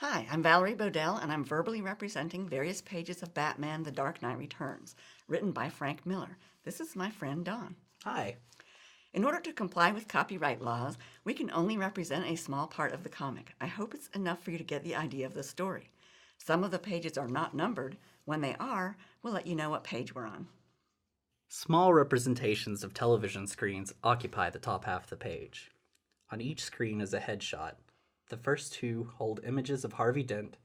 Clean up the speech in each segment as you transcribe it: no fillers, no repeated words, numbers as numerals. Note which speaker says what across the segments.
Speaker 1: Hi, I'm Valerie Bodell, and I'm verbally representing various pages of Batman The Dark Knight Returns, written by Frank Miller. This is my friend Don.
Speaker 2: Hi.
Speaker 1: In order to comply with copyright laws, we can only represent a small part of the comic. I hope it's enough for you to get the idea of the story. Some of the pages are not numbered. When they are, we'll let you know what page we're on.
Speaker 2: Small representations of television screens occupy the top half of the page. On each screen is a headshot. The first two hold images of Harvey Dent,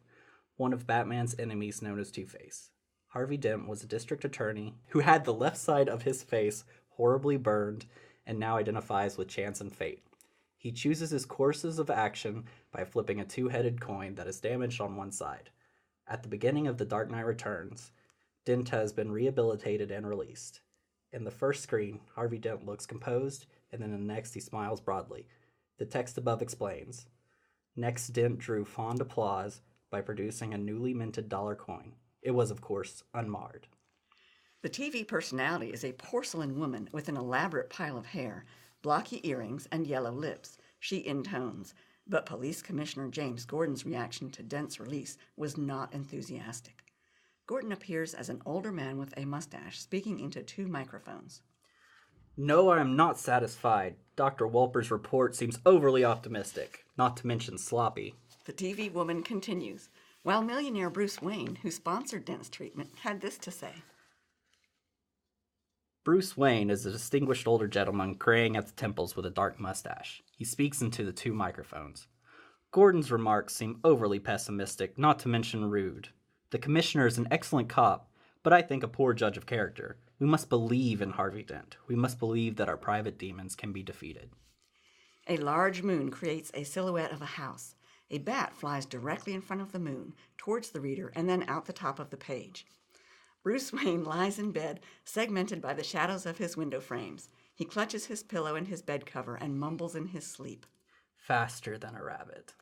Speaker 2: one of Batman's enemies known as Two-Face. Harvey Dent was a district attorney who had the left side of his face horribly burned and now identifies with chance and fate. He chooses his courses of action by flipping a two-headed coin that is damaged on one side. At the beginning of The Dark Knight Returns, Dent has been rehabilitated and released. In the first screen, Harvey Dent looks composed, and in the next he smiles broadly. The text above explains. Next, Dent drew fond applause by producing a newly minted dollar coin. It was, of course, unmarred.
Speaker 1: The TV personality is a porcelain woman with an elaborate pile of hair, blocky earrings, and yellow lips. She intones, but Police Commissioner James Gordon's reaction to Dent's release was not enthusiastic. Gordon appears as an older man with a mustache, speaking into two microphones.
Speaker 2: No, I am not satisfied. Dr. Wolper's report seems overly optimistic, not to mention sloppy.
Speaker 1: The TV woman continues, while millionaire Bruce Wayne, who sponsored Dent's treatment, had this to say.
Speaker 2: Bruce Wayne is a distinguished older gentleman graying at the temples with a dark mustache. He speaks into the two microphones. Gordon's remarks seem overly pessimistic, not to mention rude. The commissioner is an excellent cop, but I think a poor judge of character. We must believe in Harvey Dent. We must believe that our private demons can be defeated.
Speaker 1: A large moon creates a silhouette of a house. A bat flies directly in front of the moon, towards the reader, and then out the top of the page. Bruce Wayne lies in bed, segmented by the shadows of his window frames. He clutches his pillow and his bed cover and mumbles in his sleep.
Speaker 2: Faster than a rabbit.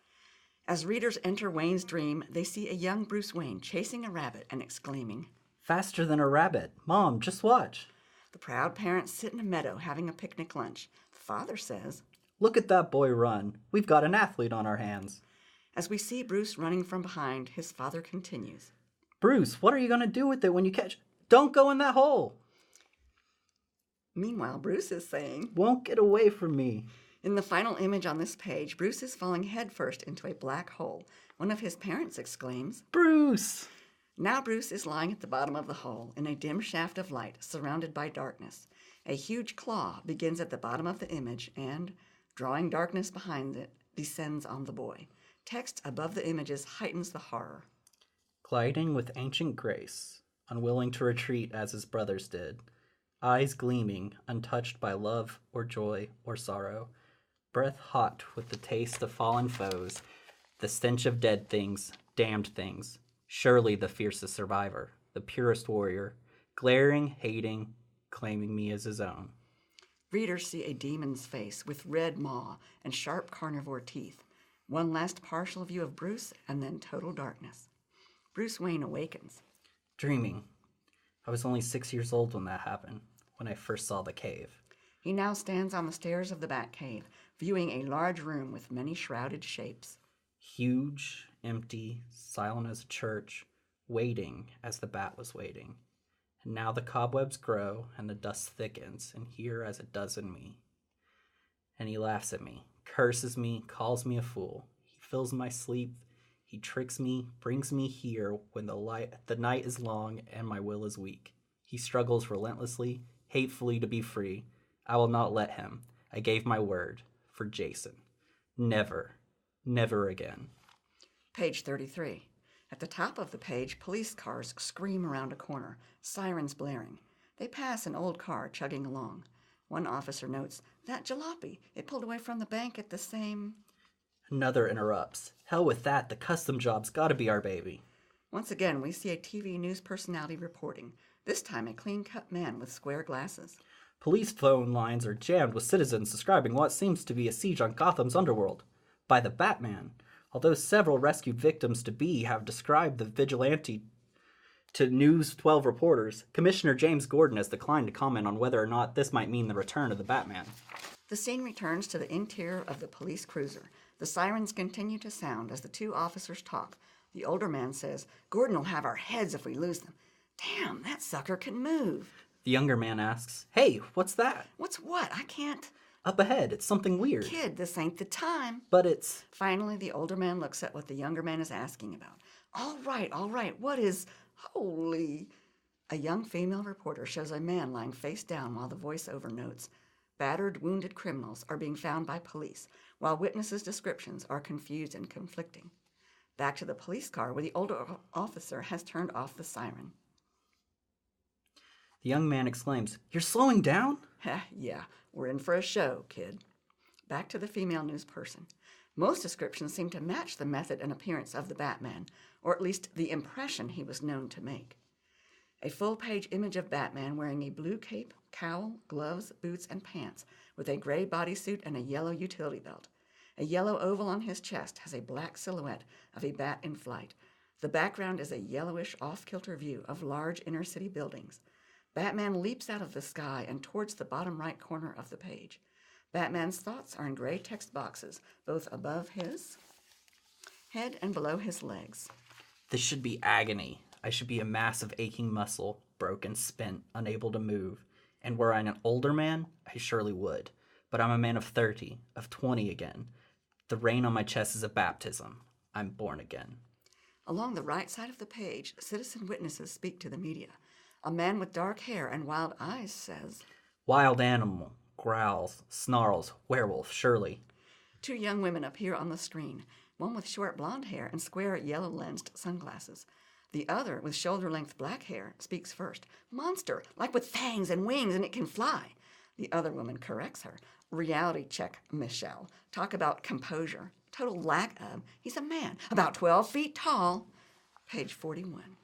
Speaker 1: As readers enter Wayne's dream, they see a young Bruce Wayne chasing a rabbit and exclaiming,
Speaker 2: Faster than a rabbit. Mom, just watch.
Speaker 1: The proud parents sit in a meadow having a picnic lunch. The father says,
Speaker 2: Look at that boy run. We've got an athlete on our hands.
Speaker 1: As we see Bruce running from behind, his father continues,
Speaker 2: Bruce, what are you going to do with it when you catch... Don't go in that hole.
Speaker 1: Meanwhile, Bruce is saying,
Speaker 2: Won't get away from me.
Speaker 1: In the final image on this page, Bruce is falling headfirst into a black hole. One of his parents exclaims,
Speaker 2: Bruce!
Speaker 1: Now Bruce is lying at the bottom of the hole in a dim shaft of light surrounded by darkness. A huge claw begins at the bottom of the image and, drawing darkness behind it, descends on the boy. Text above the images heightens the horror.
Speaker 2: Gliding with ancient grace, unwilling to retreat as his brothers did, eyes gleaming, untouched by love or joy or sorrow, breath hot with the taste of fallen foes, the stench of dead things, damned things, surely the fiercest survivor, the purest warrior, glaring, hating, claiming me as his own.
Speaker 1: Readers see a demon's face with red maw and sharp carnivore teeth. One last partial view of Bruce and then total darkness. Bruce Wayne awakens.
Speaker 2: Dreaming. I was only 6 years old when that happened, when I first saw the cave.
Speaker 1: He now stands on the stairs of the Batcave, viewing a large room with many shrouded shapes.
Speaker 2: Huge, empty, silent as a church, waiting as the bat was waiting. And now the cobwebs grow and the dust thickens, and here as it does in me. And he laughs at me, curses me, calls me a fool. He fills my sleep. He tricks me, brings me here when the night is long and my will is weak. He struggles relentlessly, hatefully to be free. I will not let him. I gave my word for Jason. Never, never again.
Speaker 1: Page 33. At the top of the page, police cars scream around a corner, sirens blaring. They pass an old car chugging along. One officer notes, that jalopy, it pulled away from the bank at the same...
Speaker 2: Another interrupts. Hell with that, the custom job's gotta be our baby.
Speaker 1: Once again, we see a TV news personality reporting, this time a clean-cut man with square glasses.
Speaker 2: Police phone lines are jammed with citizens describing what seems to be a siege on Gotham's underworld by the Batman. Although several rescued victims-to-be have described the vigilante to News 12 reporters, Commissioner James Gordon has declined to comment on whether or not this might mean the return of the Batman.
Speaker 1: The scene returns to the interior of the police cruiser. The sirens continue to sound as the two officers talk. The older man says, "Gordon will have our heads if we lose them." "Damn, that sucker can move."
Speaker 2: The younger man asks, "Hey, what's that?"
Speaker 1: "What's what? I can't."
Speaker 2: "Up ahead, it's something weird."
Speaker 1: "Kid, this ain't the time."
Speaker 2: "But it's..."
Speaker 1: Finally, the older man looks at what the younger man is asking about. All right, what is... Holy... A young female reporter shows a man lying face down while the voiceover notes, "Battered, wounded criminals are being found by police, while witnesses' descriptions are confused and conflicting." Back to the police car where the older officer has turned off the siren.
Speaker 2: The young man exclaims, "You're slowing down?"
Speaker 1: Yeah, we're in for a show, kid. Back to the female news person. Most descriptions seem to match the method and appearance of the Batman, or at least the impression he was known to make. A full-page image of Batman wearing a blue cape, cowl, gloves, boots, and pants, with a gray bodysuit and a yellow utility belt. A yellow oval on his chest has a black silhouette of a bat in flight. The background is a yellowish, off-kilter view of large inner-city buildings. Batman leaps out of the sky and towards the bottom right corner of the page. Batman's thoughts are in gray text boxes, both above his head and below his legs.
Speaker 2: "This should be agony. I should be a mass of aching muscle, broken, spent, unable to move. And were I an older man, I surely would. But I'm a man of 30, of 20 again. The rain on my chest is a baptism. I'm born again."
Speaker 1: Along the right side of the page, citizen witnesses speak to the media. A man with dark hair and wild eyes says,
Speaker 2: "Wild animal, growls, snarls, werewolf, surely."
Speaker 1: Two young women appear on the screen, one with short blonde hair and square yellow-lensed sunglasses. The other, with shoulder-length black hair, speaks first. "Monster, like with fangs and wings, and it can fly." The other woman corrects her. "Reality check, Michelle. Talk about composure. Total lack of. He's a man, about 12 feet tall." Page 41.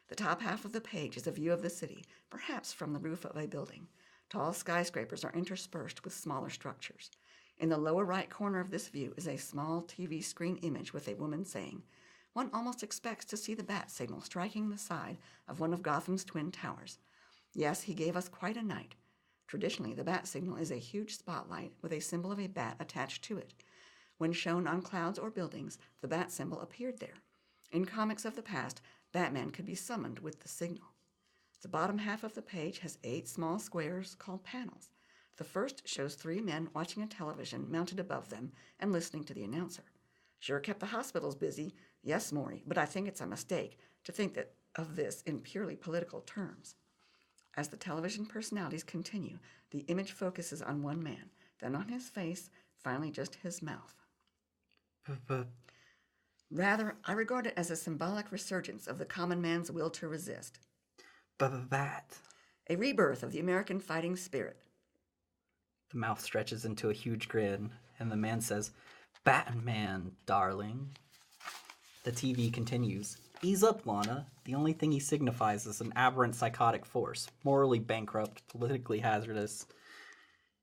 Speaker 1: The top half of the page is a view of the city, perhaps from the roof of a building. Tall skyscrapers are interspersed with smaller structures. In the lower right corner of this view is a small TV screen image with a woman saying, "One almost expects to see the bat signal striking the side of one of Gotham's twin towers. Yes, he gave us quite a night." Traditionally, the bat signal is a huge spotlight with a symbol of a bat attached to it. When shown on clouds or buildings, the bat symbol appeared there. In comics of the past, Batman could be summoned with the signal. The bottom half of the page has 8 small squares called panels. The first shows 3 men watching a television mounted above them and listening to the announcer. "Sure kept the hospitals busy. Yes, Maury, but I think it's a mistake to think of this in purely political terms." As the television personalities continue, the image focuses on one man, then on his face, finally just his mouth. Rather, I regard it as a symbolic resurgence of the common man's will to resist.
Speaker 2: Bat.
Speaker 1: A rebirth of the American fighting spirit.
Speaker 2: The mouth stretches into a huge grin, and the man says, "Batman, darling." The TV continues. "Ease up, Lana. The only thing he signifies is an aberrant psychotic force, morally bankrupt, politically hazardous,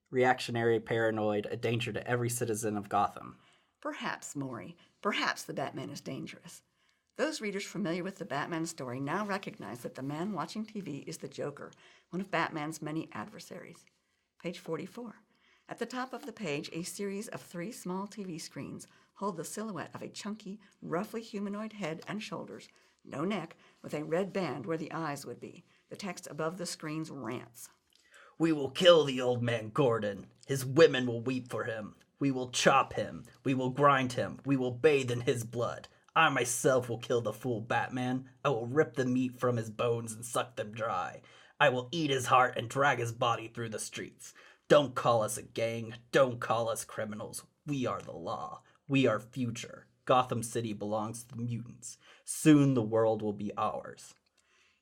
Speaker 2: reactionary, paranoid, a danger to every citizen of Gotham."
Speaker 1: Perhaps, Maury, perhaps the Batman is dangerous. Those readers familiar with the Batman story now recognize that the man watching TV is the Joker, one of Batman's many adversaries. Page 44. At the top of the page, a series of 3 small TV screens hold the silhouette of a chunky, roughly humanoid head and shoulders, no neck, with a red band where the eyes would be. The text above the screens rants.
Speaker 2: "We will kill the old man Gordon. His women will weep for him. We will chop him. We will grind him. We will bathe in his blood. I myself will kill the fool Batman. I will rip the meat from his bones and suck them dry. I will eat his heart and drag his body through the streets. Don't call us a gang. Don't call us criminals. We are the law. We are future. Gotham City belongs to the mutants. Soon the world will be ours."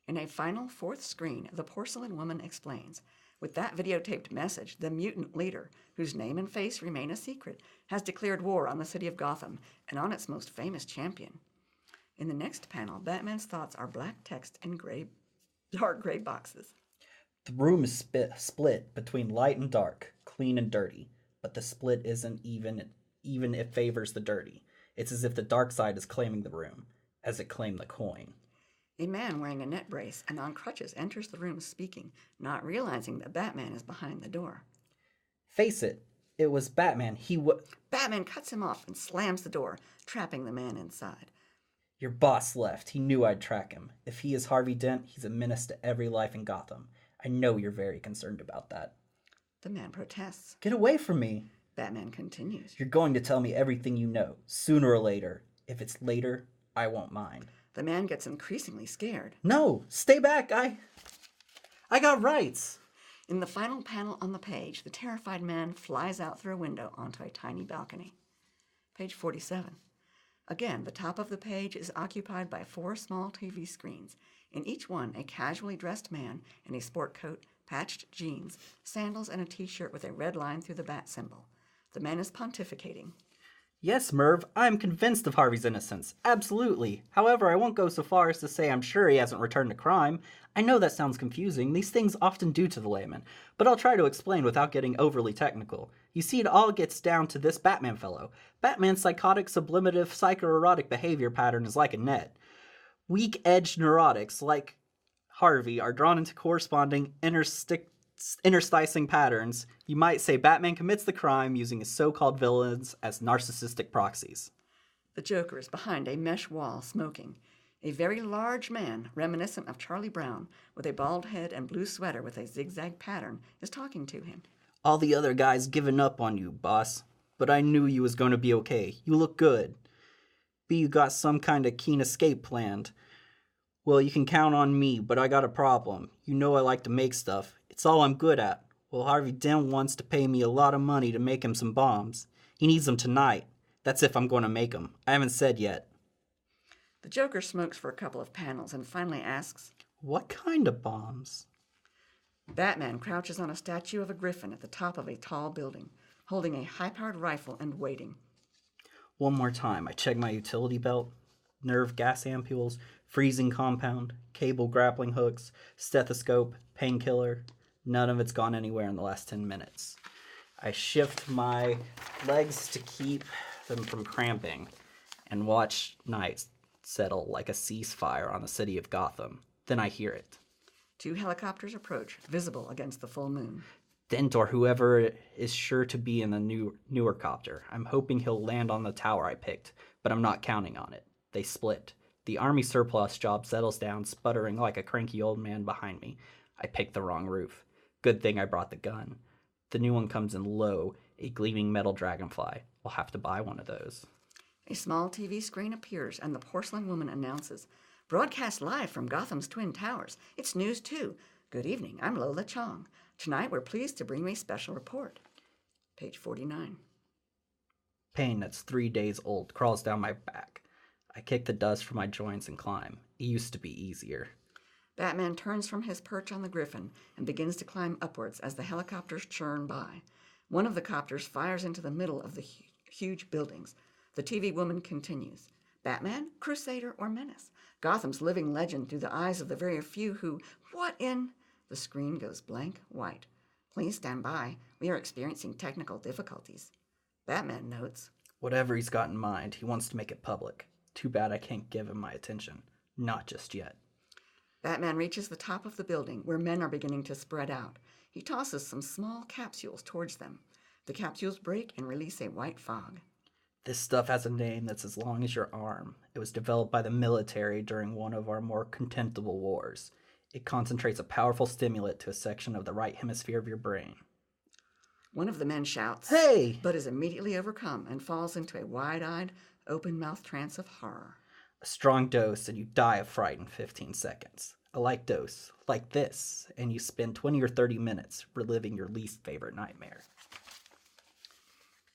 Speaker 1: In a final 4th screen, the porcelain woman explains, with that videotaped message, the mutant leader, whose name and face remain a secret, has declared war on the city of Gotham and on its most famous champion. In the next panel, Batman's thoughts are black text in dark gray boxes.
Speaker 2: The room is split between light and dark, clean and dirty, but the split isn't even it favors the dirty. It's as if the dark side is claiming the room, as it claimed the coin.
Speaker 1: A man wearing a net brace and on crutches enters the room speaking, not realizing that Batman is behind the door.
Speaker 2: "Face it, It was Batman.
Speaker 1: Batman cuts him off and slams the door, trapping the man inside.
Speaker 2: Your boss left. He knew I'd track him. If he is Harvey Dent, he's a menace to every life in Gotham. I know you're very concerned about that.
Speaker 1: The man protests.
Speaker 2: Get away from me.
Speaker 1: Batman continues.
Speaker 2: You're going to tell me everything you know, sooner or later. If it's later, I won't mind.
Speaker 1: The man gets increasingly scared.
Speaker 2: No, stay back. I got rights.
Speaker 1: In the final panel on the page, the terrified man flies out through a window onto a tiny balcony. Page 47. Again, the top of the page is occupied by 4 small TV screens. In each one, a casually dressed man in a sport coat, patched jeans, sandals, and a t-shirt with a red line through the bat symbol. The man is pontificating.
Speaker 2: Yes, Merv, I'm convinced of Harvey's innocence. Absolutely. However, I won't go so far as to say I'm sure he hasn't returned to crime. I know that sounds confusing. These things often do to the layman. But I'll try to explain without getting overly technical. You see, it all gets down to this Batman fellow. Batman's psychotic, sublimative, psychoerotic behavior pattern is like a net. Weak-edged neurotics, like Harvey, are drawn into corresponding intersticing patterns. You might say Batman commits the crime using his so-called villains as narcissistic proxies.
Speaker 1: The Joker is behind a mesh wall, smoking. A very large man, reminiscent of Charlie Brown, with a bald head and blue sweater with a zigzag pattern, is talking to him.
Speaker 2: All the other guys given up on you, boss. But I knew you was going to be okay. You look good. B, you got some kind of keen escape planned. Well, you can count on me, but I got a problem. You know I like to make stuff. It's all I'm good at. Well, Harvey Dent wants to pay me a lot of money to make him some bombs. He needs them tonight. That's if I'm going to make them. I haven't said yet.
Speaker 1: The Joker smokes for a couple of panels and finally asks,
Speaker 2: What kind of bombs?
Speaker 1: Batman crouches on a statue of a griffin at the top of a tall building, holding a high-powered rifle and waiting.
Speaker 2: One more time. I check my utility belt, nerve gas ampules, freezing compound, cable grappling hooks, stethoscope, painkiller. None of it's gone anywhere in the last 10 minutes. I shift my legs to keep them from cramping and watch night settle like a ceasefire on the city of Gotham. Then I hear it.
Speaker 1: 2 helicopters approach, visible against the full moon.
Speaker 2: Dent or whoever is sure to be in the newer copter. I'm hoping he'll land on the tower I picked, but I'm not counting on it. They split. The army surplus job settles down, sputtering like a cranky old man behind me. I picked the wrong roof. Good thing I brought the gun. The new one comes in low, a gleaming metal dragonfly. I'll have to buy one of those.
Speaker 1: A small TV screen appears and the porcelain woman announces, broadcast live from Gotham's Twin Towers. It's News 2. Good evening, I'm Lola Chong. Tonight we're pleased to bring you a special report. Page 49.
Speaker 2: Pain that's 3 days old crawls down my back. I kick the dust from my joints and climb. It used to be easier.
Speaker 1: Batman turns from his perch on the griffin and begins to climb upwards as the helicopters churn by. One of the copters fires into the middle of the huge buildings. The TV woman continues. Batman, crusader, or menace? Gotham's living legend through the eyes of the very few who... What in... The screen goes blank white. Please stand by. We are experiencing technical difficulties. Batman notes.
Speaker 2: Whatever he's got in mind, he wants to make it public. Too bad I can't give him my attention. Not just yet.
Speaker 1: Batman reaches the top of the building where men are beginning to spread out. He tosses some small capsules towards them. The capsules break and release a white fog.
Speaker 2: This stuff has a name that's as long as your arm. It was developed by the military during one of our more contemptible wars. It concentrates a powerful stimulant to a section of the right hemisphere of your brain.
Speaker 1: One of the men shouts,
Speaker 2: Hey!
Speaker 1: But is immediately overcome and falls into a wide-eyed, open-mouthed trance of horror.
Speaker 2: A strong dose and you die of fright in 15 seconds. A light dose, like this, and you spend 20 or 30 minutes reliving your least favorite nightmare.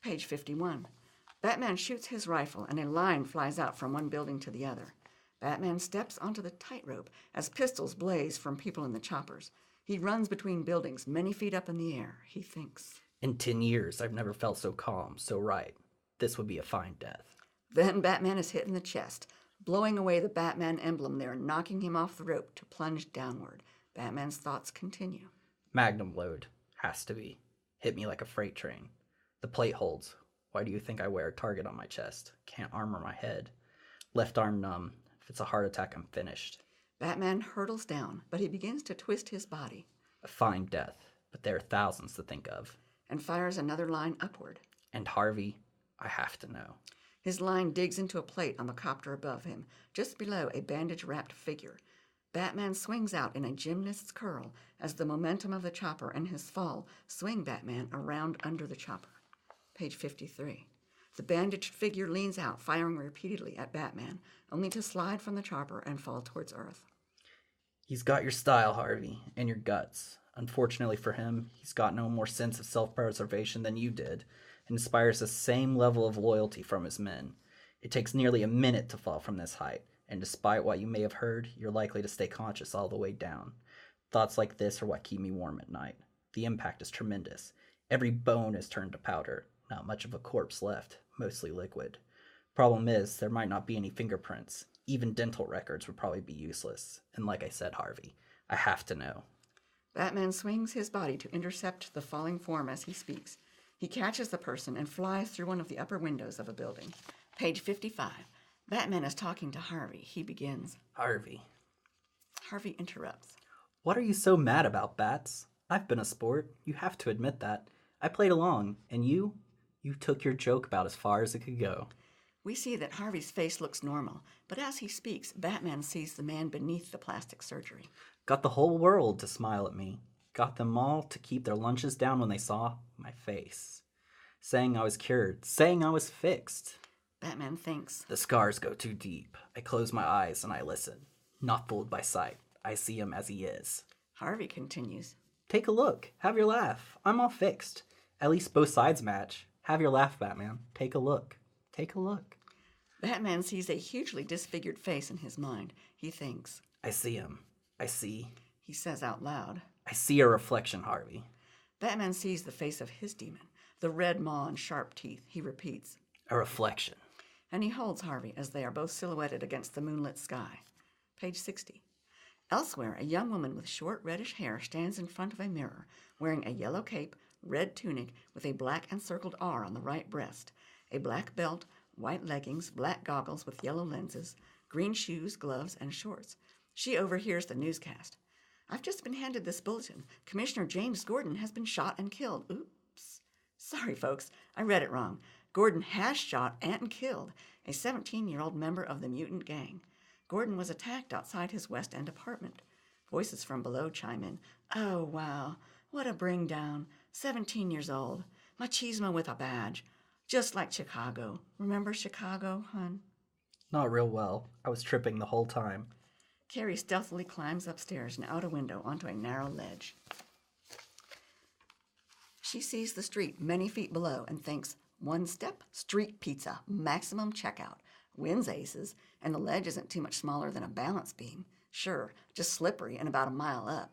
Speaker 1: Page 51. Batman shoots his rifle and a line flies out from one building to the other. Batman steps onto the tightrope as pistols blaze from people in the choppers. He runs between buildings many feet up in the air. He thinks.
Speaker 2: In 10 years, I've never felt so calm, so right. This would be a fine death.
Speaker 1: Then Batman is hit in the chest, blowing away the Batman emblem there, knocking him off the rope to plunge downward. Batman's thoughts continue.
Speaker 2: Magnum load. Has to be. Hit me like a freight train. The plate holds. Why do you think I wear a target on my chest? Can't armor my head. Left arm numb. If it's a heart attack, I'm finished.
Speaker 1: Batman hurtles down, but he begins to twist his body.
Speaker 2: A fine death, but there are thousands to think of.
Speaker 1: and fires another line upward.
Speaker 2: And Harvey, I have to know.
Speaker 1: His line digs into a plate on the copter above him, just below a bandage-wrapped figure. Batman swings out in a gymnast's curl as the momentum of the chopper and his fall swing Batman around under the chopper. Page 53. The bandaged figure leans out, firing repeatedly at Batman, only to slide from the chopper and fall towards Earth.
Speaker 2: He's got your style, Harvey, and your guts. Unfortunately for him, he's got no more sense of self-preservation than you did, and inspires the same level of loyalty from his men. It takes nearly a minute to fall from this height, and despite what you may have heard, you're likely to stay conscious all the way down. Thoughts like this are what keep me warm at night. The impact is tremendous. Every bone is turned to powder, not much of a corpse left, mostly liquid. Problem is, there might not be any fingerprints. Even dental records would probably be useless. And like I said, Harvey, I have to know.
Speaker 1: Batman swings his body to intercept the falling form as he speaks. He catches the person and flies through one of the upper windows of a building. Page 55. Batman is talking to Harvey. He begins.
Speaker 2: Harvey.
Speaker 1: Harvey interrupts.
Speaker 2: What are you so mad about, Bats? I've been a sport. You have to admit that. I played along. And you? You took your joke about as far as it could go.
Speaker 1: We see that Harvey's face looks normal, but as he speaks, Batman sees the man beneath the plastic surgery.
Speaker 2: Got the whole world to smile at me. Got them all to keep their lunches down when they saw my face. Saying I was cured. Saying I was fixed.
Speaker 1: Batman thinks.
Speaker 2: The scars go too deep. I close my eyes and I listen. Not fooled by sight. I see him as he is.
Speaker 1: Harvey continues.
Speaker 2: Take a look. Have your laugh. I'm all fixed. At least both sides match. Have your laugh, Batman. Take a look. Take a look.
Speaker 1: Batman sees a hugely disfigured face in his mind. He thinks.
Speaker 2: I see him. I see.
Speaker 1: He says out loud.
Speaker 2: I see a reflection, Harvey.
Speaker 1: Batman sees the face of his demon, the red maw and sharp teeth. He repeats.
Speaker 2: A reflection.
Speaker 1: And he holds Harvey as they are both silhouetted against the moonlit sky. Page 60. Elsewhere, a young woman with short reddish hair stands in front of a mirror, wearing a yellow cape, red tunic with a black encircled R on the right breast, a black belt, white leggings, black goggles with yellow lenses, green shoes, gloves, and shorts. She overhears the newscast. I've just been handed this bulletin. Commissioner James Gordon has been shot and killed. Oops. Sorry, folks. I read it wrong. Gordon has shot and killed a 17-year-old member of the mutant gang. Gordon was attacked outside his West End apartment. Voices from below chime in. Oh, wow. What a bring down. 17 years old. Machismo with a badge. Just like Chicago. Remember Chicago, hun?
Speaker 2: Not real well. I was tripping the whole time.
Speaker 1: Carrie stealthily climbs upstairs and out a window onto a narrow ledge. She sees the street many feet below and thinks, one step, street pizza, maximum checkout, wins aces, and the ledge isn't too much smaller than a balance beam. Sure, just slippery and about a mile up.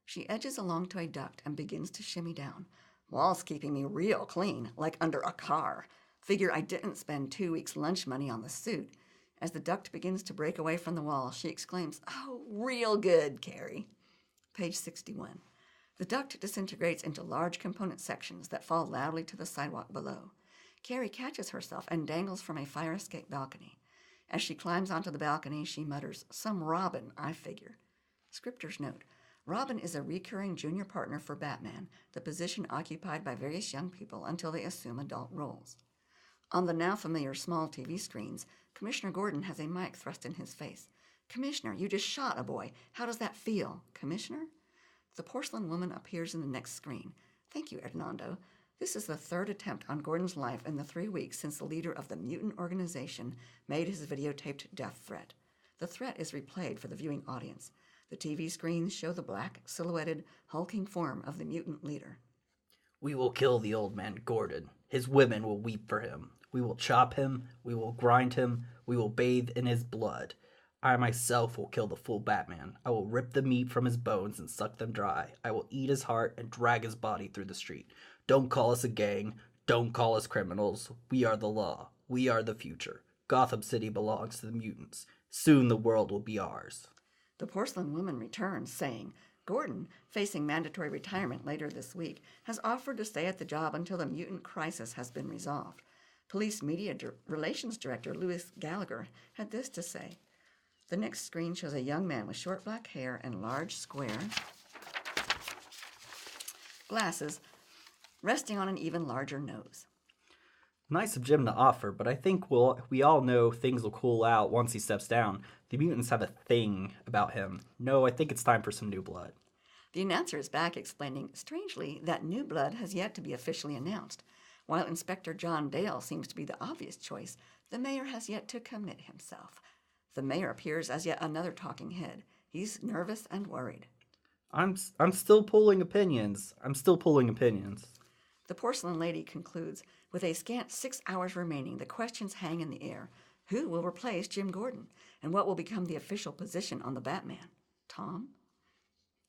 Speaker 1: She edges along to a duct and begins to shimmy down. Wall's keeping me real clean, like under a car. Figure I didn't spend 2 weeks' lunch money on the suit. As the duct begins to break away from the wall, she exclaims, oh, real good, Carrie. Page 61. The duct disintegrates into large component sections that fall loudly to the sidewalk below. Carrie catches herself and dangles from a fire escape balcony. As she climbs onto the balcony, she mutters, some Robin, I figure. Scripter's note. Robin is a recurring junior partner for Batman, the position occupied by various young people until they assume adult roles. On the now familiar small TV screens, Commissioner Gordon has a mic thrust in his face. Commissioner, you just shot a boy. How does that feel? Commissioner? The porcelain woman appears in the next screen. Thank you, Hernando. This is the third attempt on Gordon's life in the 3 weeks since the leader of the mutant organization made his videotaped death threat. The threat is replayed for the viewing audience. The TV screens show the black, silhouetted, hulking form of the mutant leader.
Speaker 2: We will kill the old man Gordon. His women will weep for him. We will chop him. We will grind him. We will bathe in his blood. I myself will kill the full Batman. I will rip the meat from his bones and suck them dry. I will eat his heart and drag his body through the street. Don't call us a gang. Don't call us criminals. We are the law. We are the future. Gotham City belongs to the mutants. Soon the world will be ours.
Speaker 1: The porcelain woman returns, saying, Gordon, facing mandatory retirement later this week, has offered to stay at the job until the mutant crisis has been resolved. Police Media Relations Director Louis Gallagher had this to say. The next screen shows a young man with short black hair and large square glasses resting on an even larger nose.
Speaker 2: Nice of Jim to offer, but I think we all know things will cool out once he steps down. The mutants have a thing about him. No, I think it's time for some new blood.
Speaker 1: The announcer is back explaining, strangely, that new blood has yet to be officially announced. While Inspector John Dale seems to be the obvious choice, the mayor has yet to commit himself. The mayor appears as yet another talking head. He's nervous and worried.
Speaker 2: I'm still pulling opinions.
Speaker 1: The porcelain lady concludes, with a scant 6 hours remaining, the questions hang in the air. Who will replace Jim Gordon? And what will become the official position on the Batman? Tom?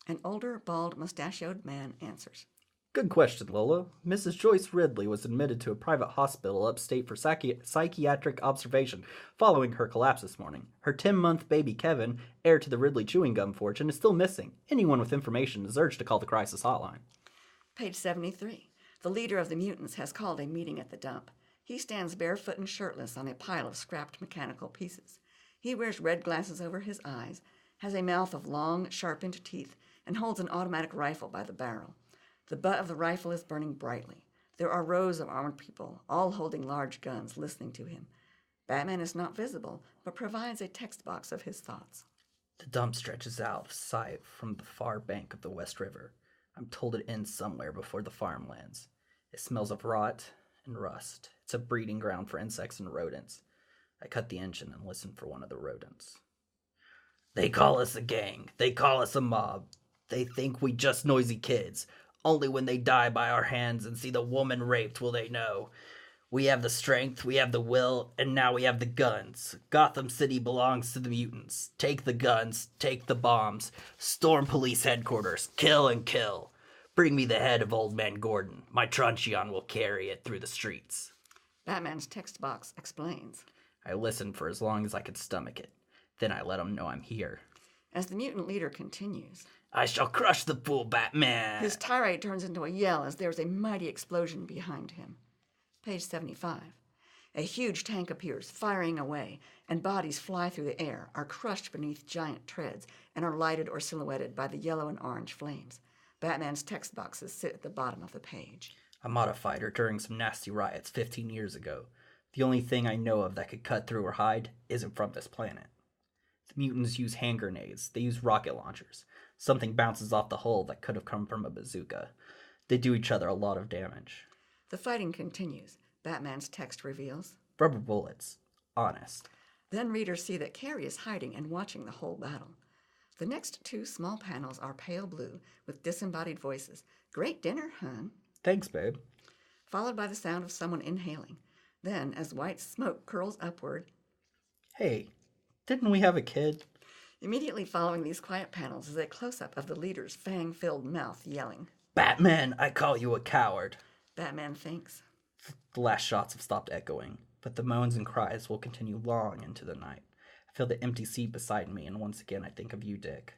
Speaker 1: An older, bald, mustachioed man answers.
Speaker 2: Good question, Lola. Mrs. Joyce Ridley was admitted to a private hospital upstate for psychiatric observation following her collapse this morning. Her 10-month baby Kevin, heir to the Ridley chewing gum fortune, is still missing. Anyone with information is urged to call the crisis hotline.
Speaker 1: Page 73. The leader of the mutants has called a meeting at the dump. He stands barefoot and shirtless on a pile of scrapped mechanical pieces. He wears red glasses over his eyes, has a mouth of long, sharpened teeth, and holds an automatic rifle by the barrel. The butt of the rifle is burning brightly. There are rows of armed people, all holding large guns, listening to him. Batman is not visible, but provides a text box of his thoughts.
Speaker 2: The dump stretches out of sight from the far bank of the West River. I'm told it ends somewhere before the farmlands. It smells of rot and rust. It's a breeding ground for insects and rodents. I cut the engine and listen for one of the rodents. They call us a gang. They call us a mob. They think we just noisy kids. Only when they die by our hands and see the woman raped will they know. We have the strength, we have the will, and now we have the guns. Gotham City belongs to the mutants. Take the guns, take the bombs, storm police headquarters, kill and kill. Bring me the head of Old Man Gordon. My truncheon will carry it through the streets.
Speaker 1: Batman's text box explains.
Speaker 2: I listened for as long as I could stomach it. Then I let him know I'm here.
Speaker 1: As the mutant leader continues,
Speaker 2: I shall crush the fool, Batman!
Speaker 1: His tirade turns into a yell as there is a mighty explosion behind him. Page 75. A huge tank appears, firing away, and bodies fly through the air, are crushed beneath giant treads, and are lighted or silhouetted by the yellow and orange flames. Batman's text boxes sit at the bottom of the page.
Speaker 2: I modified her during some nasty riots 15 years ago. The only thing I know of that could cut through or hide isn't from this planet. The mutants use hand grenades. They use rocket launchers. Something bounces off the hull that could have come from a bazooka. They do each other a lot of damage.
Speaker 1: The fighting continues. Batman's text reveals.
Speaker 2: Rubber bullets. Honest.
Speaker 1: Then readers see that Carrie is hiding and watching the whole battle. The next two small panels are pale blue with disembodied voices. Great dinner, hun.
Speaker 2: Thanks, babe.
Speaker 1: Followed by the sound of someone inhaling. Then, as white smoke curls upward.
Speaker 2: Hey, didn't we have a kid?
Speaker 1: Immediately following these quiet panels is a close-up of the leader's fang-filled mouth yelling.
Speaker 2: Batman, I call you a coward.
Speaker 1: Batman thinks.
Speaker 2: The last shots have stopped echoing, but the moans and cries will continue long into the night. I feel the empty seat beside me, and once again I think of you, Dick.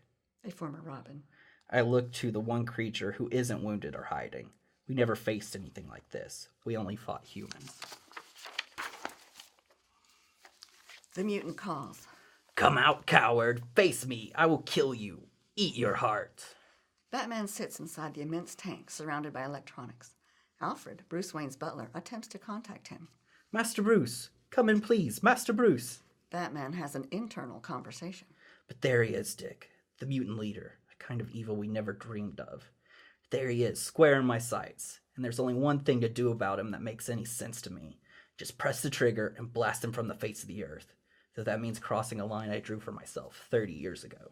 Speaker 1: A former Robin.
Speaker 2: I look to the one creature who isn't wounded or hiding. We never faced anything like this. We only fought humans.
Speaker 1: The mutant calls.
Speaker 2: Come out, coward. Face me. I will kill you. Eat your heart.
Speaker 1: Batman sits inside the immense tank, surrounded by electronics. Alfred, Bruce Wayne's butler, attempts to contact him.
Speaker 2: Master Bruce, come in, please. Master Bruce.
Speaker 1: Batman has an internal conversation.
Speaker 2: But there he is, Dick. The mutant leader. A kind of evil we never dreamed of. There he is, square in my sights. And there's only one thing to do about him that makes any sense to me. Just press the trigger and blast him from the face of the earth. Though that means crossing a line I drew for myself 30 years ago.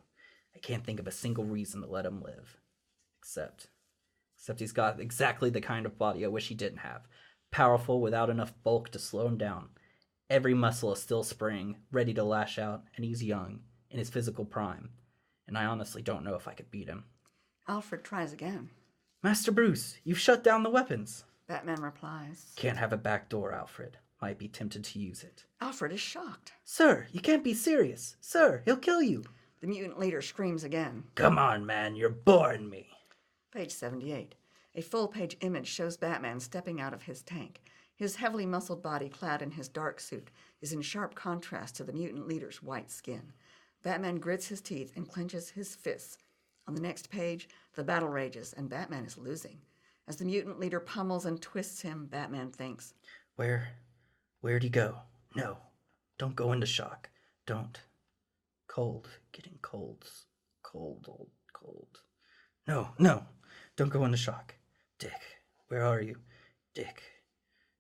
Speaker 2: I can't think of a single reason to let him live. Except he's got exactly the kind of body I wish he didn't have. Powerful without enough bulk to slow him down. Every muscle is still spring, ready to lash out, and he's young, in his physical prime. And I honestly don't know if I could beat him.
Speaker 1: Alfred tries again.
Speaker 2: Master Bruce, you've shut down the weapons.
Speaker 1: Batman replies.
Speaker 2: Can't have a back door, Alfred. Might be tempted to use it.
Speaker 1: Alfred is shocked.
Speaker 2: Sir, you can't be serious. Sir, he'll kill you.
Speaker 1: The mutant leader screams again.
Speaker 2: Come on, man, you're boring me.
Speaker 1: Page 78. A full-page image shows Batman stepping out of his tank. His heavily muscled body, clad in his dark suit, is in sharp contrast to the mutant leader's white skin. Batman grits his teeth and clenches his fists. On the next page, the battle rages, and Batman is losing. As the mutant leader pummels and twists him, Batman thinks,
Speaker 2: Where'd he go? No, don't go into shock. Don't. Cold, getting colds. Cold, old cold. No, don't go into shock. Dick, where are you? Dick,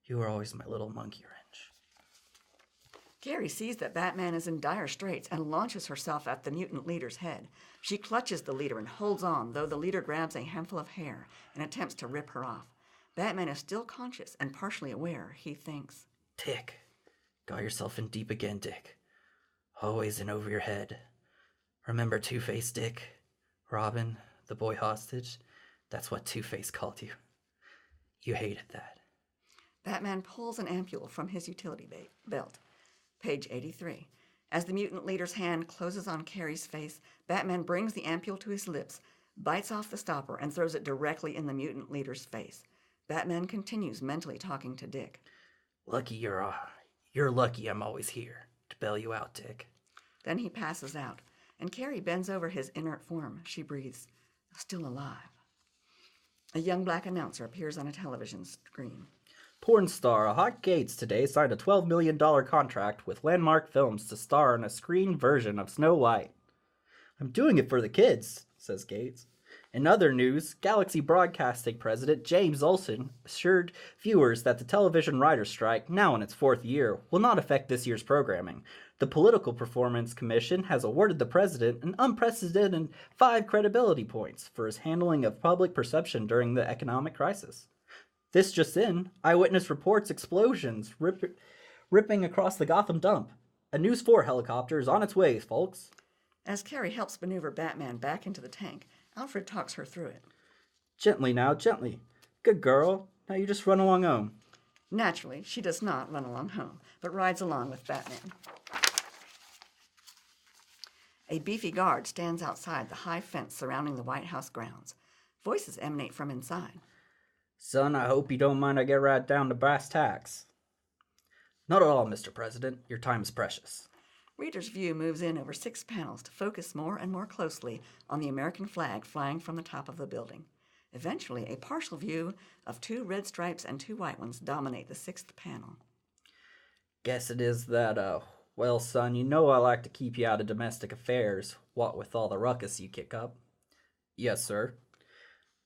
Speaker 2: you were always my little monkey wrench.
Speaker 1: Carrie sees that Batman is in dire straits and launches herself at the mutant leader's head. She clutches the leader and holds on, though the leader grabs a handful of hair and attempts to rip her off. Batman is still conscious and partially aware. He thinks,
Speaker 2: Dick, got yourself in deep again, Dick. Always in over your head. Remember Two-Face, Dick? Robin, the boy hostage? That's what Two-Face called you. You hated that.
Speaker 1: Batman pulls an ampule from his utility belt. Page 83. As the mutant leader's hand closes on Carrie's face, Batman brings the ampule to his lips, bites off the stopper, and throws it directly in the mutant leader's face. Batman continues mentally talking to Dick.
Speaker 2: You're lucky I'm always here to bail you out, Dick.
Speaker 1: Then he passes out, and Carrie bends over his inert form. She breathes, still alive. A young black announcer appears on a television screen.
Speaker 2: Porn star Hot Gates today signed a $12 million contract with Landmark Films to star in a screen version of Snow White. I'm doing it for the kids, says Gates. In other news, Galaxy Broadcasting president James Olsen assured viewers that the television writers' strike, now in its fourth year, will not affect this year's programming. The Political Performance Commission has awarded the president an unprecedented 5 credibility points for his handling of public perception during the economic crisis. This just in, eyewitness reports explosions ripping across the Gotham dump. A News 4 helicopter is on its way, folks.
Speaker 1: As Carrie helps maneuver Batman back into the tank, Alfred talks her through it.
Speaker 2: Gently now, gently. Good girl. Now you just run along home.
Speaker 1: Naturally, she does not run along home, but rides along with Batman. A beefy guard stands outside the high fence surrounding the White House grounds. Voices emanate from inside.
Speaker 2: Son, I hope you don't mind I get right down to brass tacks. Not at all, Mr. President. Your time is precious.
Speaker 1: Reader's view moves in over 6 panels to focus more and more closely on the American flag flying from the top of the building. Eventually, a partial view of 2 red stripes and 2 white ones dominate the 6th panel.
Speaker 2: Guess it is that, well, son, you know I like to keep you out of domestic affairs, what with all the ruckus you kick up. Yes, sir.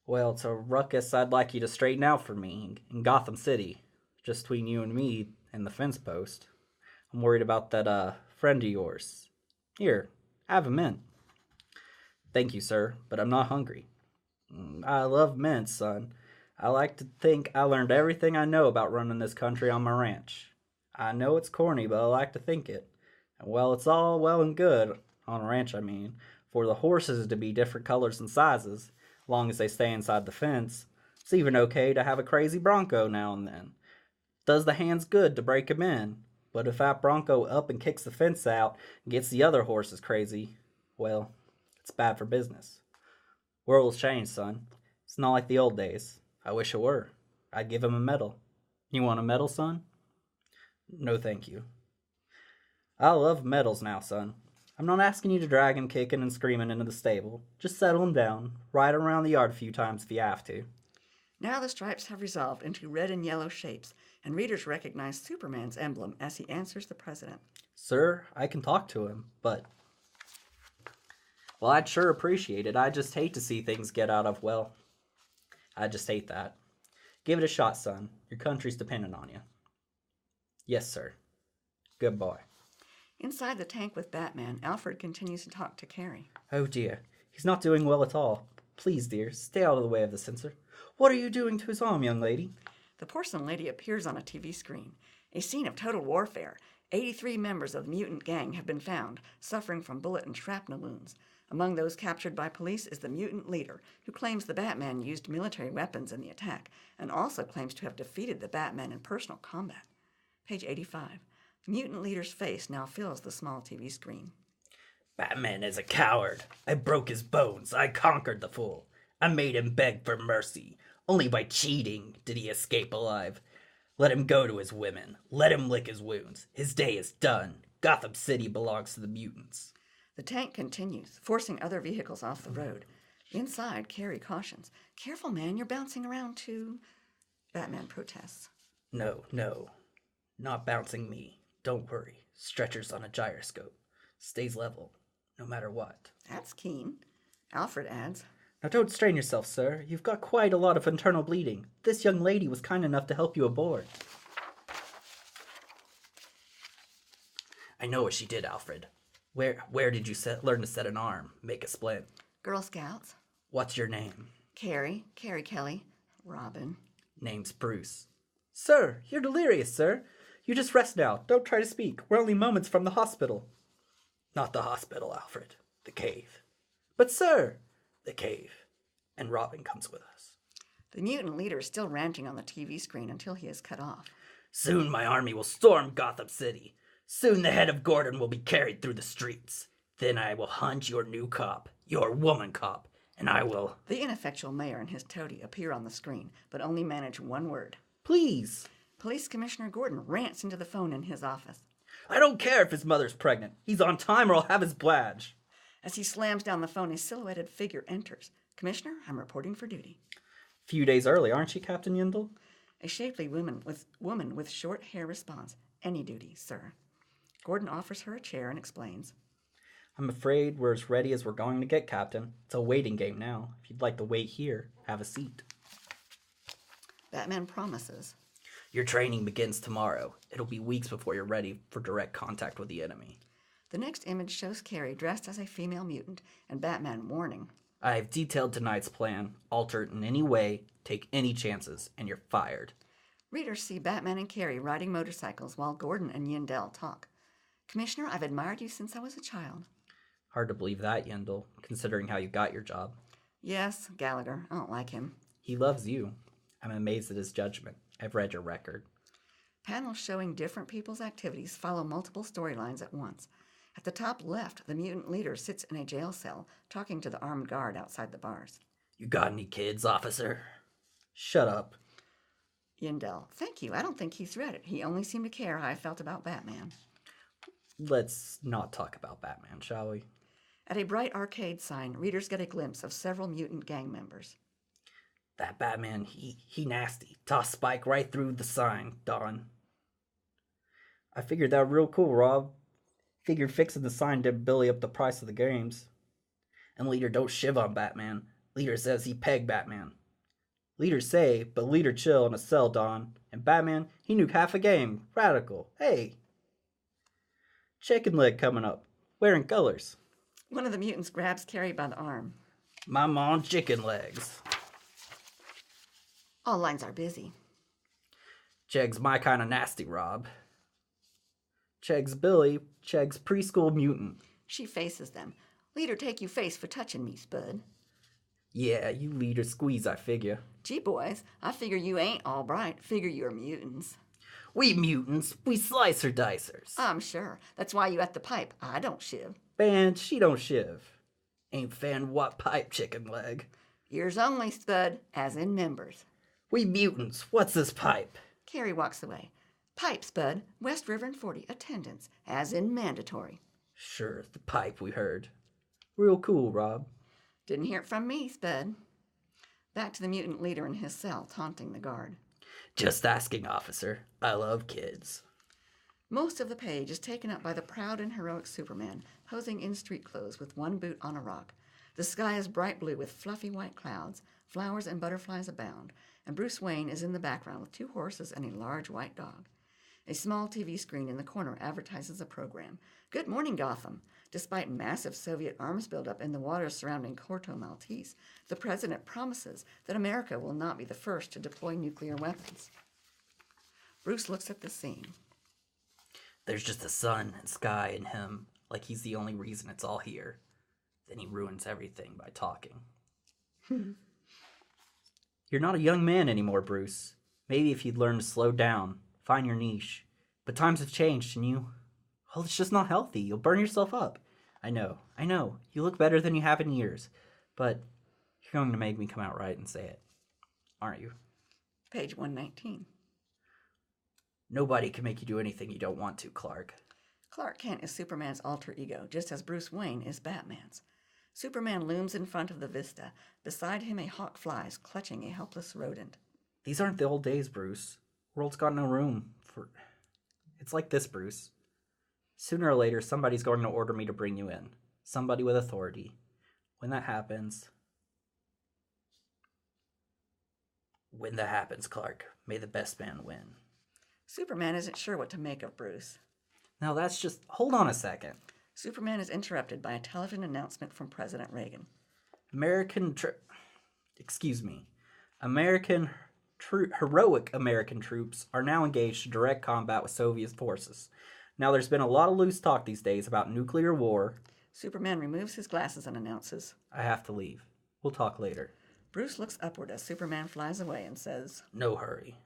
Speaker 2: Well, it's a ruckus I'd like you to straighten out for me in Gotham City, just between you and me and the fence post. I'm worried about that, friend of yours. Here, have a mint. Thank you, sir, but I'm not hungry. I love mints, son. I like to think I learned everything I know about running this country on my ranch. I know it's corny, but I like to think it. And well, it's all well and good, on a ranch I mean, for the horses to be different colors and sizes, as long as they stay inside the fence. It's even okay to have a crazy bronco now and then. Does the hands good to break 'em in. But if that bronco up and kicks the fence out and gets the other horses crazy, well, it's bad for business. World's changed, son. It's not like the old days. I wish it were. I'd give him a medal. You want a medal, son? No, thank you. I love medals now, son. I'm not asking you to drag him kicking and screaming into the stable. Just settle him down, ride him around the yard a few times if you have to.
Speaker 1: Now the stripes have resolved into red and yellow shapes, and readers recognize Superman's emblem as he answers the president.
Speaker 2: Sir, I can talk to him, but... Well, I'd sure appreciate it. I just hate to see things get out of, well... I just hate that. Give it a shot, son. Your country's dependent on you. Yes, sir. Good boy.
Speaker 1: Inside the tank with Batman, Alfred continues to talk to Carrie.
Speaker 2: Oh dear, he's not doing well at all. Please, dear, stay out of the way of the censor. What are you doing to his arm, young lady?
Speaker 1: The porcelain lady appears on a TV screen. A scene of total warfare. 83 members of the mutant gang have been found, suffering from bullet and shrapnel wounds. Among those captured by police is the mutant leader, who claims the Batman used military weapons in the attack, and also claims to have defeated the Batman in personal combat. Page 85. The mutant leader's face now fills the small TV screen.
Speaker 2: Batman is a coward. I broke his bones. I conquered the fool. I made him beg for mercy. Only by cheating did he escape alive. Let him go to his women. Let him lick his wounds. His day is done. Gotham City belongs to the mutants.
Speaker 1: The tank continues, forcing other vehicles off the road. Inside, Carrie cautions. Careful, man, you're bouncing around too. Batman protests.
Speaker 2: No, not bouncing me. Don't worry. Stretcher's on a gyroscope. Stays level, no matter what.
Speaker 1: That's keen. Alfred adds.
Speaker 2: Now don't strain yourself, sir. You've got quite a lot of internal bleeding. This young lady was kind enough to help you aboard. I know what she did, Alfred. Where did you learn to set an arm, make a splint?
Speaker 1: Girl Scouts.
Speaker 2: What's your name?
Speaker 1: Carrie Kelly. Robin.
Speaker 2: Name's Bruce. Sir, you're delirious, sir. You just rest now. Don't try to speak. We're only moments from the hospital. Not the hospital, Alfred. The cave. But, sir, the cave. And Robin comes with us.
Speaker 1: The mutant leader is still ranting on the TV screen until he is cut off.
Speaker 2: Soon my army will storm Gotham City. Soon the head of Gordon will be carried through the streets. Then I will hunt your new cop, your woman cop, and I will...
Speaker 1: The ineffectual mayor and his toady appear on the screen, but only manage one word.
Speaker 2: Please.
Speaker 1: Police Commissioner Gordon rants into the phone in his office.
Speaker 2: I don't care if his mother's pregnant. He's on time or I'll have his badge.
Speaker 1: As he slams down the phone, a silhouetted figure enters. Commissioner, I'm reporting for duty.
Speaker 2: Few days early, aren't you, Captain Yindle?
Speaker 1: A shapely woman with short hair responds. Any duty, sir. Gordon offers her a chair and explains.
Speaker 2: I'm afraid we're as ready as we're going to get, Captain. It's a waiting game now. If you'd like to wait here, have a seat.
Speaker 1: Batman promises.
Speaker 2: Your training begins tomorrow. It'll be weeks before you're ready for direct contact with the enemy.
Speaker 1: The next image shows Carrie dressed as a female mutant and Batman warning.
Speaker 2: I have detailed tonight's plan. Alter it in any way, take any chances, and you're fired.
Speaker 1: Readers see Batman and Carrie riding motorcycles while Gordon and Yindel talk. Commissioner, I've admired you since I was a child.
Speaker 2: Hard to believe that, Yindle, considering how you got your job.
Speaker 1: Yes, Gallagher. I don't like him.
Speaker 2: He loves you. I'm amazed at his judgment. I've read your record.
Speaker 1: Panels showing different people's activities follow multiple storylines at once. At the top left, the mutant leader sits in a jail cell, talking to the armed guard outside the bars.
Speaker 2: You got any kids, officer? Shut up.
Speaker 1: Yindel, thank you. I don't think he's read it. He only seemed to care how I felt about Batman.
Speaker 2: Let's not talk about Batman, shall we?
Speaker 1: At a bright arcade sign, readers get a glimpse of several mutant gang members.
Speaker 2: That Batman, he nasty. Toss Spike right through the sign, Don. I figured that real cool, Rob. Figured fixing the sign did Billy up the price of the games. And Leader don't shiv on Batman. Leader says he pegged Batman. Leader say, but Leader chill in a cell, Don. And Batman, he nuke half a game. Radical. Hey. Chicken leg coming up. Wearing colors.
Speaker 1: One of the mutants grabs Carrie by the arm.
Speaker 2: My mom chicken legs.
Speaker 1: All lines are busy.
Speaker 2: Cheg's my kind of nasty, Rob. Cheg's Billy. Cheg's preschool mutant.
Speaker 1: She faces them. Leader take you face for touching me, Spud.
Speaker 2: Yeah, you leader squeeze, I figure.
Speaker 1: Gee, boys, I figure you ain't all bright. Figure you're mutants.
Speaker 2: We mutants, we slicer dicers.
Speaker 1: I'm sure. That's why you at the pipe. I don't shiv.
Speaker 2: Fan, she don't shiv. Ain't fan what pipe, chicken leg.
Speaker 1: Ears only, Spud, as in members.
Speaker 2: We mutants, what's this pipe?
Speaker 1: Carrie walks away. Pipe, Spud, West River and 40, attendance, as in mandatory.
Speaker 2: Sure, the pipe we heard. Real cool, Rob.
Speaker 1: Didn't hear it from me, Spud. Back to the mutant leader in his cell, taunting the guard.
Speaker 2: Just asking, officer. I love kids.
Speaker 1: Most of the page is taken up by the proud and heroic Superman, posing in street clothes with one boot on a rock. The sky is bright blue with fluffy white clouds, flowers and butterflies abound, and Bruce Wayne is in the background with 2 horses and a large white dog. A small TV screen in the corner advertises a program. Good morning, Gotham. Despite massive Soviet arms buildup in the waters surrounding Corto Maltese, the president promises that America will not be the first to deploy nuclear weapons. Bruce looks at the scene.
Speaker 2: There's just the sun and sky and him, like he's the only reason it's all here. Then he ruins everything by talking. You're not a young man anymore, Bruce. Maybe if you'd learn to slow down, find your niche. But times have changed, and well, it's just not healthy. You'll burn yourself up. I know. You look better than you have in years. But you're going to make me come out right and say it. Aren't you?
Speaker 1: Page 119.
Speaker 2: Nobody can make you do anything you don't want to, Clark.
Speaker 1: Clark Kent is Superman's alter ego, just as Bruce Wayne is Batman's. Superman looms in front of the vista. Beside him, a hawk flies, clutching a helpless rodent.
Speaker 2: These aren't the old days, Bruce. World's got no room for... It's like this, Bruce. Sooner or later, somebody's going to order me to bring you in. Somebody with authority. When that happens, Clark, may the best man win.
Speaker 1: Superman isn't sure what to make of Bruce.
Speaker 2: Now that's just... Hold on a second.
Speaker 1: Superman is interrupted by a television announcement from President Reagan.
Speaker 2: Heroic American troops are now engaged in direct combat with Soviet forces. Now there's been a lot of loose talk these days about nuclear war.
Speaker 1: Superman removes his glasses and announces,
Speaker 2: I have to leave. We'll talk later.
Speaker 1: Bruce looks upward as Superman flies away and says,
Speaker 2: No hurry.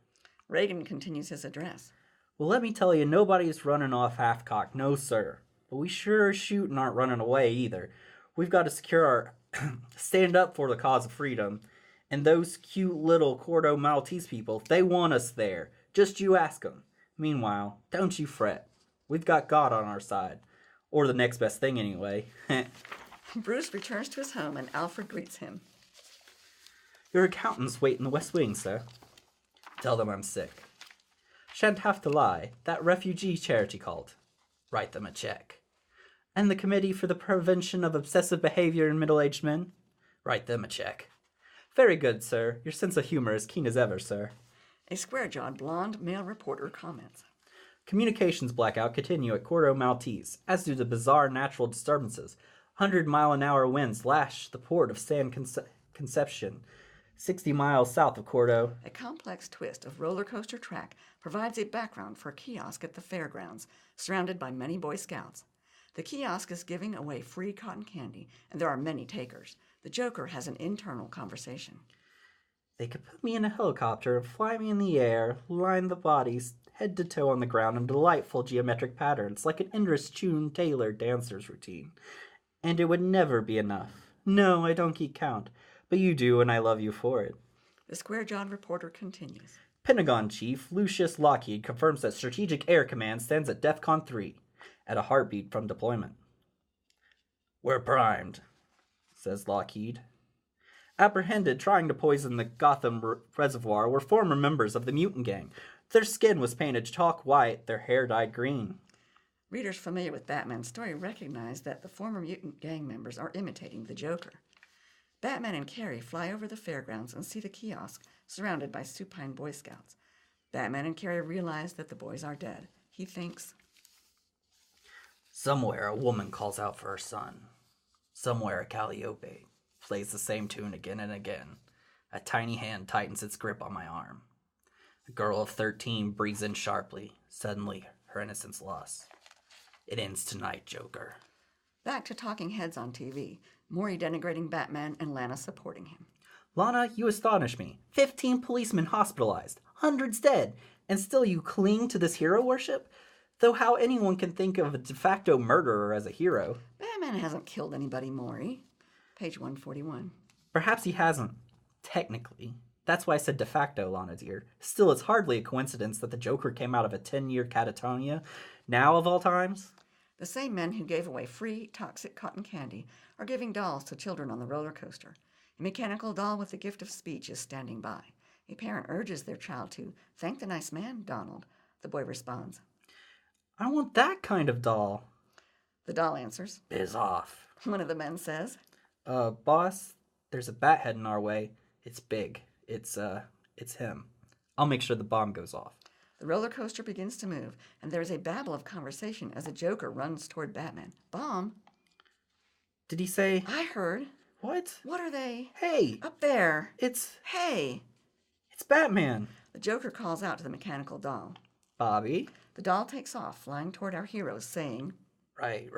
Speaker 1: Reagan continues his address.
Speaker 2: Well, let me tell you, nobody's running off half-cocked, no sir. But we sure as shootin' aren't running away either. We've got to secure our... stand up for the cause of freedom. And those cute little Cordo Maltese people, they want us there. Just you ask them. Meanwhile, don't you fret. We've got God on our side. Or the next best thing anyway.
Speaker 1: Bruce returns to his home and Alfred greets him.
Speaker 2: Your accountants wait in the West Wing, sir. Tell them I'm sick. Shan't have to lie. That refugee charity called. Write them a check. And the Committee for the Prevention of Obsessive Behavior in Middle-Aged Men? Write them a check. Very good, sir. Your sense of humor is keen as ever, sir.
Speaker 1: A square-jawed blonde male reporter comments.
Speaker 2: Communications blackout continue at Cordo Maltese, as do the bizarre natural disturbances. 100-mile-an-hour winds lash the port of San Concepcion, 60 miles south of Cordo.
Speaker 1: A complex twist of roller coaster track provides a background for a kiosk at the fairgrounds, surrounded by many Boy Scouts. The kiosk is giving away free cotton candy, and there are many takers. The Joker has an internal conversation.
Speaker 2: They could put me in a helicopter and fly me in the air, line the bodies head to toe on the ground in delightful geometric patterns, like an Indris Chun Taylor dancer's routine. And it would never be enough. No, I don't keep count. But you do, and I love you for it.
Speaker 1: The square-jawed reporter continues.
Speaker 2: Pentagon Chief Lucius Lockheed confirms that Strategic Air Command stands at DEFCON 3, at a heartbeat from deployment. We're primed, says Lockheed. Apprehended trying to poison the Gotham Reservoir were former members of the Mutant Gang. Their skin was painted chalk white, their hair dyed green.
Speaker 1: Readers familiar with Batman's story recognize that the former Mutant Gang members are imitating the Joker. Batman and Carrie fly over the fairgrounds and see the kiosk surrounded by supine Boy Scouts. Batman and Carrie realize that the boys are dead. He thinks,
Speaker 2: somewhere a woman calls out for her son. Somewhere a Calliope plays the same tune again and again. A tiny hand tightens its grip on my arm. A girl of 13 breathes in sharply. Suddenly, her innocence lost. It ends tonight, Joker.
Speaker 1: Back to talking heads on TV. Maury denigrating Batman and Lana supporting him.
Speaker 2: Lana, you astonish me. 15 policemen hospitalized, hundreds dead, and still you cling to this hero worship? Though how anyone can think of a de facto murderer as a hero.
Speaker 1: Batman hasn't killed anybody, Maury. Page 141.
Speaker 2: Perhaps he hasn't, technically. That's why I said de facto, Lana dear. Still, it's hardly a coincidence that the Joker came out of a 10-year catatonia, now of all times.
Speaker 1: The same men who gave away free, toxic cotton candy are giving dolls to children on the roller coaster. A mechanical doll with the gift of speech is standing by. A parent urges their child to thank the nice man, Donald. The boy responds,
Speaker 2: I want that kind of doll.
Speaker 1: The doll answers,
Speaker 2: Biz off.
Speaker 1: One of the men says,
Speaker 2: Boss, there's a bat heading our way. It's big. It's him. I'll make sure the bomb goes off.
Speaker 1: The roller coaster begins to move, and there is a babble of conversation as the Joker runs toward Batman. Bomb?
Speaker 2: Did he say?
Speaker 1: I heard.
Speaker 2: What?
Speaker 1: What are they?
Speaker 2: Hey!
Speaker 1: Up there.
Speaker 2: It's
Speaker 1: Hey!
Speaker 2: Batman.
Speaker 1: The Joker calls out to the mechanical doll.
Speaker 2: Bobby?
Speaker 1: The doll takes off, flying toward our heroes, saying,
Speaker 2: Right.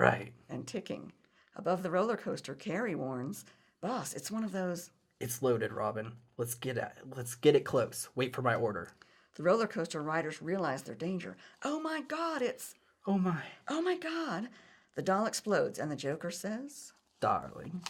Speaker 1: and ticking. Above the roller coaster, Carrie warns, Boss, it's one of those...
Speaker 2: It's loaded, Robin. Let's get it close. Wait for my order.
Speaker 1: The roller coaster riders realize their danger. Oh my God, it's...
Speaker 2: Oh my.
Speaker 1: Oh my God. The doll explodes, and the Joker says,
Speaker 2: Darling.